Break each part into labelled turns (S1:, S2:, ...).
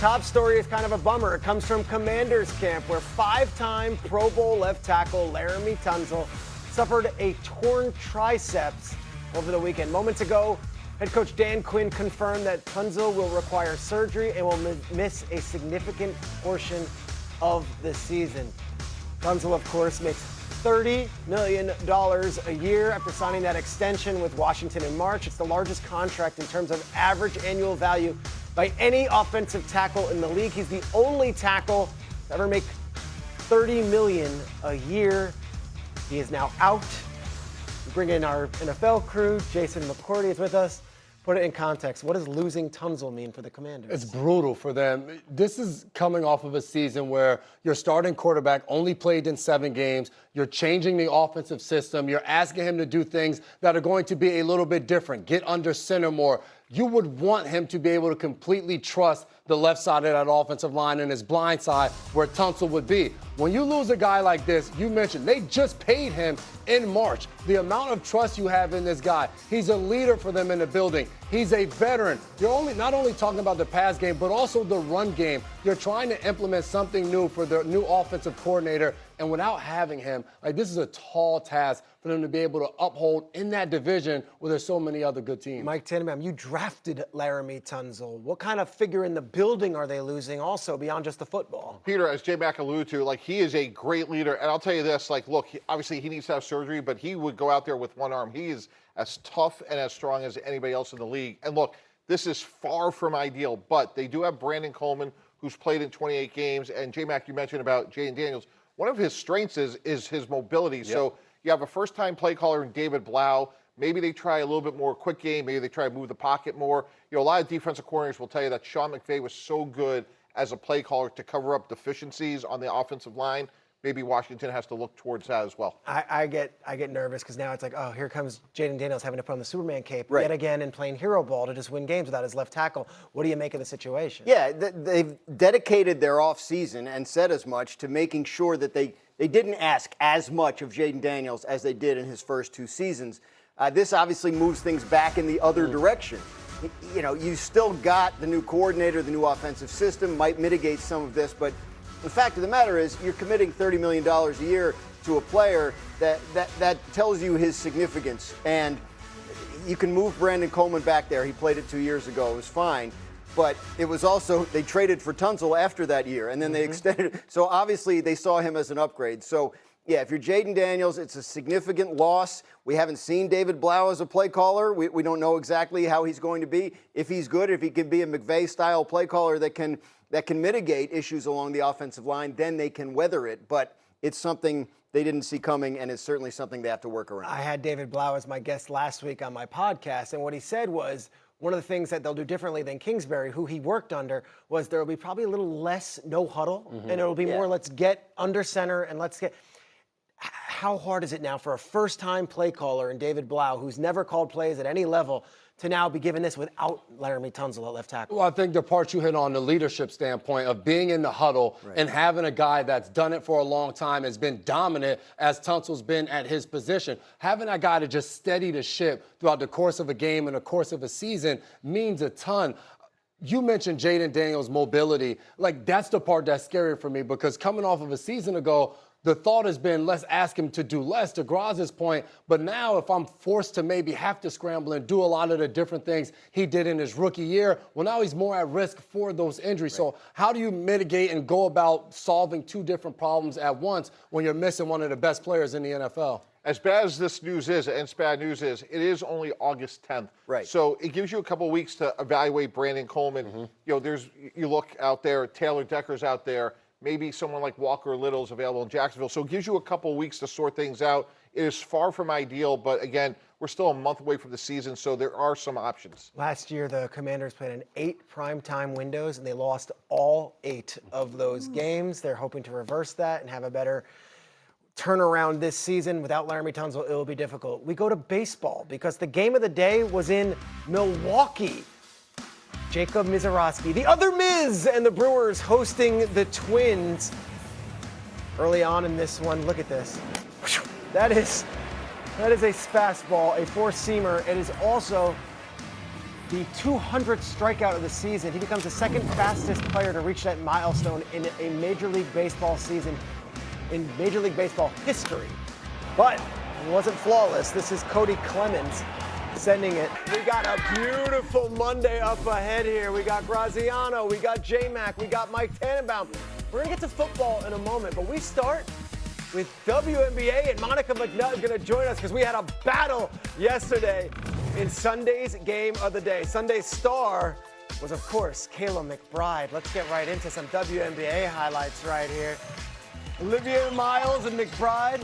S1: top story is kind of a bummer. It comes from Commanders camp, where 5-time Pro Bowl left tackle Laremy Tunsil suffered a torn triceps over the weekend. Moments ago, head coach Dan Quinn confirmed that Tunsil will require surgery and will miss a significant portion of the season. Tunsil, of course, makes $30 million a year after signing that extension with Washington in March. It's the largest contract in terms of average annual value by any offensive tackle in the league. He's the only tackle to ever make $30 million a year. He is now out. We bring in our NFL crew. Jason McCourty is with us. Put it in context. What does losing Tunsil mean for the Commanders?
S2: It's brutal for them. This is coming off of a season where your starting quarterback only played in 7 games. You're changing the offensive system. You're asking him to do things that are going to be a little bit different. Get under center more. You would want him to be able to completely trust the left side of that offensive line and his blind side where Tunsil would be. When you lose a guy like this, you mentioned they just paid him in March. The amount of trust you have in this guy, he's a leader for them in the building. He's a veteran. You're not only talking about the pass game, but also the run game. You're trying to implement something new for the new offensive coordinator, and without having him, this is a tall task for them to be able to uphold in that division where there's so many other good teams.
S1: Mike Tannenbaum, you drafted Laremy Tunsil. What kind of figure in the building are they losing also beyond just the football?
S3: Peter, as J-Mac alluded to, he is a great leader. And I'll tell you this, look, obviously he needs to have surgery, but he would go out there with one arm. He is as tough and as strong as anybody else in the league. And look, this is far from ideal, but they do have Brandon Coleman, who's played in 28 games. And J-Mac, you mentioned about Jaden Daniels. One of his strengths is his mobility. Yep. So you have a first-time play caller in David Blau. Maybe they try a little bit more quick game. Maybe they try to move the pocket more. A lot of defensive coordinators will tell you that Sean McVay was so good as a play caller to cover up deficiencies on the offensive line. Maybe Washington has to look towards that as well.
S1: I get nervous because now it's like, oh, here comes Jaden Daniels having to put on the Superman cape
S4: yet
S1: again and playing hero ball to just win games without his left tackle. What do you make of the situation?
S4: Yeah, they've dedicated their offseason and said as much to making sure that they didn't ask as much of Jaden Daniels as they did in his first 2 seasons. This obviously moves things back in the other direction. You still got the new coordinator, the new offensive system might mitigate some of this, but the fact of the matter is you're committing $30 million a year to a player that tells you his significance. And you can move Brandon Coleman back there. He played it 2 years ago. It was fine. But it was also, they traded for Tunsil after that year, and then they extended. So obviously they saw him as an upgrade. So, yeah, if you're Jaden Daniels, it's a significant loss. We haven't seen David Blau as a play caller. We don't know exactly how he's going to be. If he's good, if he can be a McVay-style play caller that can mitigate issues along the offensive line, then they can weather it. But it's something they didn't see coming, and it's certainly something they have to work around.
S1: I had David Blau as my guest last week on my podcast, and what he said was, one of the things that they'll do differently than Kingsbury, who he worked under, was there will be probably a little less no huddle, and it'll be more let's get under center and let's get. How hard is it now for a first-time play caller in David Blau, who's never called plays at any level, to now be given this without Laremy Tunsil at left tackle?
S2: Well, I think the part you hit on, the leadership standpoint of being in the huddle and having a guy that's done it for a long time, has been dominant as Tunsil's been at his position. Having that guy to just steady the ship throughout the course of a game and the course of a season means a ton. You mentioned Jaden Daniels' mobility. That's the part that's scary for me, because coming off of a season ago, the thought has been, let's ask him to do less, to Graz's point. But now if I'm forced to maybe have to scramble and do a lot of the different things he did in his rookie year, well, now he's more at risk for those injuries. So how do you mitigate and go about solving 2 different problems at once when you're missing one of the best players in the NFL?
S3: As bad as this news is, and it's bad news is, it is only August 10th.
S4: Right.
S3: So it gives you a couple of weeks to evaluate Brandon Coleman. You look out there, Taylor Decker's out there. Maybe someone like Walker Little's available in Jacksonville. So it gives you a couple of weeks to sort things out. It is far from ideal, but again, we're still a month away from the season, so there are some options.
S1: Last year, the Commanders played in 8 primetime windows, and they lost all 8 of those games. They're hoping to reverse that and have a better turnaround this season. Without Laremy Tunsil, it will be difficult. We go to baseball because the game of the day was in Milwaukee. Jacob Misiorowski, the other Miz, and the Brewers hosting the Twins. Early on in this one, look at this. That is a fastball, a four-seamer. It is also the 200th strikeout of the season. He becomes the second fastest player to reach that milestone in a Major League Baseball season in Major League Baseball history. But it wasn't flawless. This is Cody Clemens sending it. We got a beautiful Monday up ahead here. We got Graziano, we got J-Mac, we got Mike Tannenbaum. We're gonna get to football in a moment, but we start with WNBA, and Monica McNutt is gonna join us because we had a battle yesterday in Sunday's game of the day. Sunday's star was, of course, Kayla McBride. Let's get right into some WNBA highlights right here. Olivia Miles and McBride,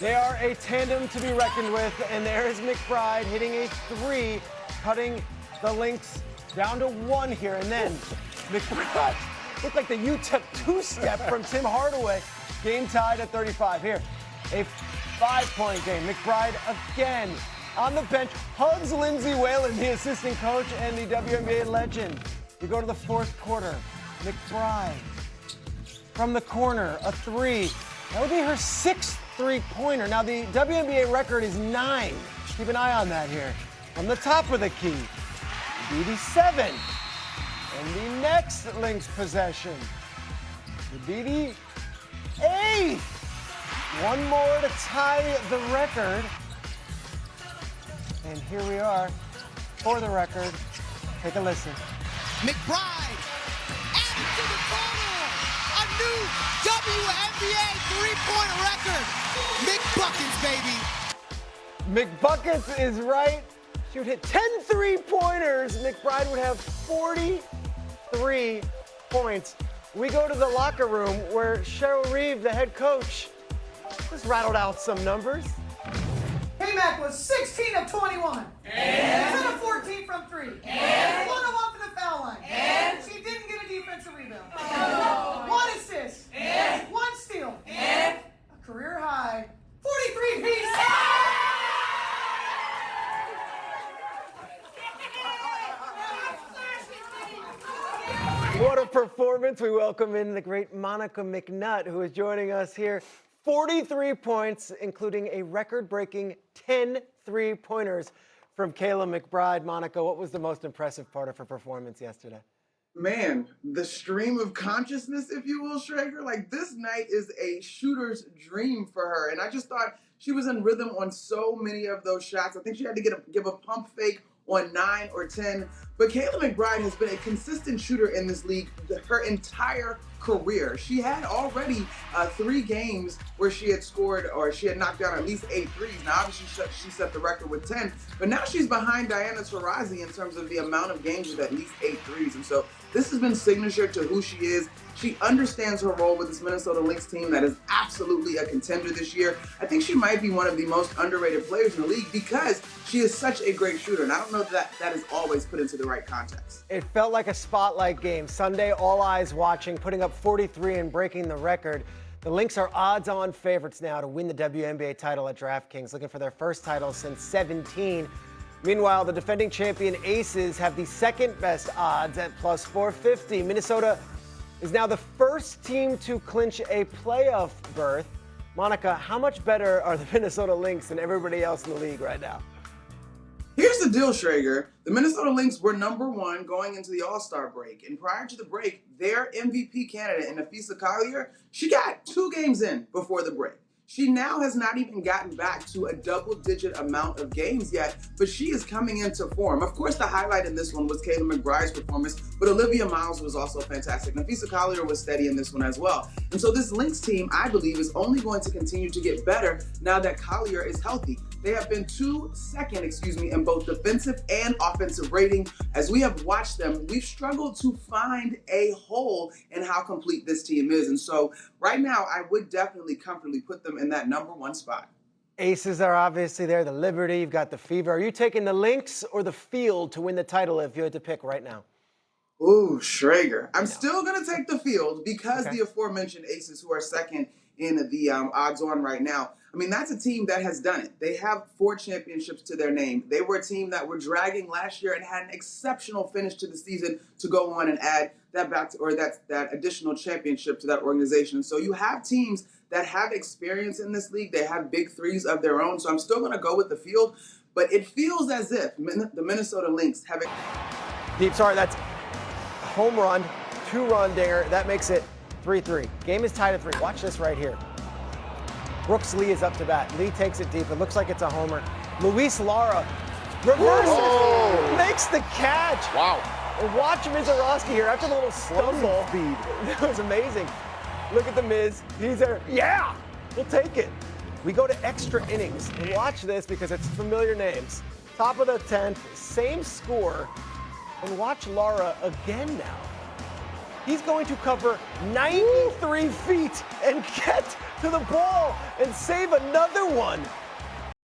S1: they are a tandem to be reckoned with, and there is McBride hitting a 3, cutting the Lynx down to 1 here, and then McBride looked like the UTEP 2-step from Tim Hardaway. Game tied at 35. Here, a 5-point game. McBride again on the bench, hugs Lindsay Whalen, the assistant coach and the WNBA legend. We go to the 4th quarter. McBride from the corner, a 3. That would be her 6th 3-pointer. Now the WNBA record is 9. Keep an eye on that here. From the top of the key, BD7. And the next Lynx possession, the BD8. One more to tie the record. And here we are for the record. Take a listen.
S5: McBride added to the total. A new WNBA 3-point record. McBuckets, baby.
S1: McBuckets is right. She would hit 10 3-pointers. McBride would have 43 points. We go to the locker room where Cheryl Reeve, the head coach, just rattled out some numbers.
S6: K-Mac was 16 of 21. And 10 of 14 from 3. And 1 of 1 from the foul line. And she didn't get a defensive rebound. Oh. 1 assist. And 1 steal. And a career high 43 pieces.
S1: What a performance. We welcome in the great Monica McNutt, who is joining us here. 43 points, including a record-breaking 10 3-pointers from Kayla McBride. Monica, what was the most impressive part of her performance yesterday?
S7: Man, the stream of consciousness, if you will, Schrager. Like, this night is a shooter's dream for her. And I just thought she was in rhythm on so many of those shots. I think she had to give a pump fake on 9 or 10. But Kayla McBride has been a consistent shooter in this league her entire career. She had already 3 games where she had scored or she had knocked down at least 8 threes. Now, obviously, she set the record with 10, but now she's behind Diana Taurasi in terms of the amount of games with at least 8 threes. And so this has been signature to who she is. She understands her role with this Minnesota Lynx team that is absolutely a contender this year. I think she might be one of the most underrated players in the league because she is such a great shooter. And I don't know that that is always put into the right context.
S1: It felt like a spotlight game. Sunday, all eyes watching, putting up 43 and breaking the record. The Lynx are odds-on favorites now to win the WNBA title at DraftKings, looking for their first title since 17. Meanwhile, the defending champion Aces have the second best odds at plus 450. Minnesota is now the first team to clinch a playoff berth. Monica, how much better are the Minnesota Lynx than everybody else in the league right now?
S7: Here's the deal, Schrager. The Minnesota Lynx were number 1 going into the All-Star break. And prior to the break, their MVP candidate, Nafisa Collier, she got 2 games in before the break. She now has not even gotten back to a double-digit amount of games yet, but she is coming into form. Of course, the highlight in this one was Kayla McBride's performance, but Olivia Miles was also fantastic. Nafisa Collier was steady in this one as well. And so this Lynx team, I believe, is only going to continue to get better now that Collier is healthy. They have been second in both defensive and offensive rating. As we have watched them, we've struggled to find a hole in how complete this team is. And so right now, I would definitely comfortably put them in that number 1 spot.
S1: Aces are obviously there, the Liberty, you've got the Fever. Are you taking the Lynx or the Field to win the title if you had to pick right now?
S7: Ooh, Schrager. I'm still going to take the Field because the aforementioned Aces, who are second in the odds-on right now, I mean, that's a team that has done it. They have 4 championships to their name. They were a team that were dragging last year and had an exceptional finish to the season to go on and add that that additional championship to that organization. So you have teams that have experience in this league. They have big threes of their own. So I'm still going to go with the Field. but it feels as if the Minnesota Lynx have
S1: Deep, sorry, that's home run, 2-run dinger. That makes it 3-3. Game is tied at 3. Watch this right here. Brooks Lee is up to bat. Lee takes it deep. It looks like it's a homer. Luis Lara reverses, makes the catch.
S3: Wow.
S1: And watch Mizorowski here after the little stumble. Speed. That was amazing. Look at the Miz. He's there. Yeah, we'll take it. We go to extra innings. Watch this because it's familiar names. Top of the 10th, same score. And watch Lara again now. He's going to cover 93 feet and get to the ball and save another one.